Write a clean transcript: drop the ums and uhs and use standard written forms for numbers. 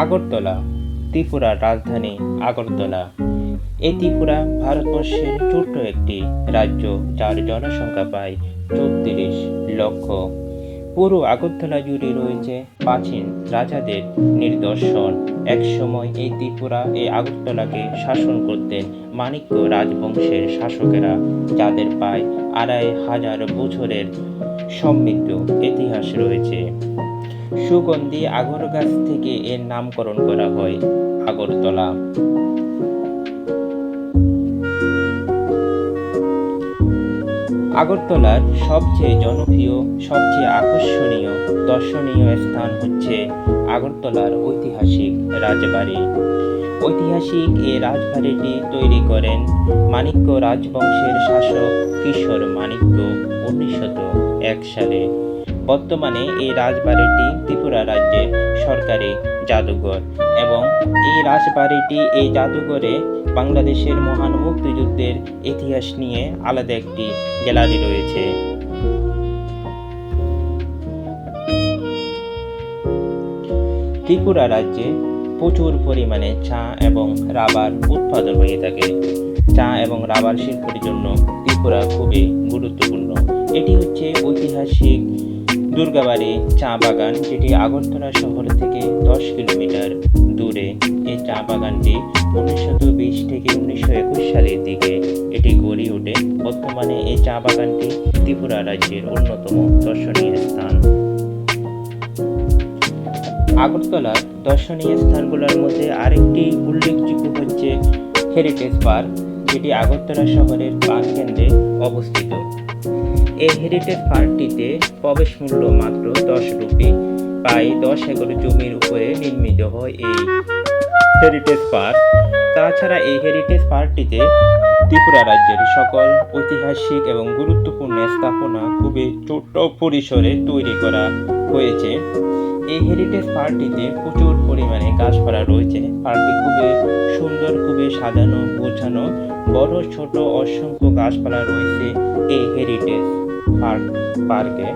আগরতলা ত্রিপুরার রাজধানী আগরতলা। এই ত্রিপুরা ভারতবর্ষের ছোট্ট একটি রাজ্য, যার জনসংখ্যা প্রায় 34 লক্ষ। পুরো আগরতলা জুড়ে রয়েছে প্রাচীন রাজাদের নিদর্শন। একসময় এই ত্রিপুরা এই আগরতলাকে শাসন করতেন মাণিক্য রাজবংশের শাসকেরা, যাদের প্রায় 2500 বছরের সমৃদ্ধ ইতিহাস রয়েছে। সুগন্ধি আগর গাছ থেকে এর নামকরণ করা হয় আগরতলা। আগরতলার সবচেয়ে জনপ্রিয়, সবচেয়ে আকর্ষণীয় দর্শনীয় স্থান হচ্ছে আগরতলার ঐতিহাসিক রাজবাড়ি। ঐতিহাসিক এই রাজবাড়িটি তৈরি করেন মাণিক্য রাজবংশের শাসক কিশোর মাণিক্য 1901 সালে। বর্তমানে এই রাজবাড়িটি ত্রিপুরা রাজ্যের সরকারি জাদুঘর, এবং এই জাদুঘরে বাংলাদেশের মহান মুক্তিযুদ্ধের ইতিহাস নিয়ে আলাদা একটি গ্যালারি রয়েছে। ত্রিপুরা রাজ্যে প্রচুর পরিমাণে চা এবং রাবার উৎপাদন হয়ে থাকে। চা এবং রাবার শিল্পের জন্য ত্রিপুরা খুবই গুরুত্বপূর্ণ। এটি হচ্ছে ঐতিহাসিক দুর্গাবাড়ি চা বাগান, যেটি আগরতলা শহর থেকে 10 কিলোমিটার দূরে। এই চা বাগানটি 1920 থেকে 1921 সালের দিকে এটি গড়ে ওঠে। বর্তমানে এই চা বাগানটি ত্রিপুরা রাজ্যের অন্যতম দর্শনীয় স্থান। আগরতলার দর্শনীয় স্থানগুলোর মধ্যে আরেকটি উল্লেখযোগ্য হচ্ছে হেরিটেজ পার্ক, যেটি আগরতলা শহরের প্রাণকেন্দ্রে অবস্থিত। এই হেরিটেজ পার্কটিতে প্রবেশ মূল্য মাত্র 10 রুপি। প্রায় 10 একর জমির উপরে নির্মিত হয় এই হেরিটেজ পার্ক। তাছাড়া এই হেরিটেজ পার্কটিতে ত্রিপুরা রাজ্যের সকল ঐতিহাসিক এবং গুরুত্বপূর্ণ স্থাপনা খুবই ছোট্ট পরিসরে তৈরি করা হয়েছে। এই হেরিটেজ পার্কটিতে প্রচুর পরিমাণে গাছপালা রয়েছে। পার্কটি খুবই সুন্দর, খুবই সাজানো গোছানো, বড় ছোট অসংখ্য গাছপালা রয়েছে এই হেরিটেজ পার্কে।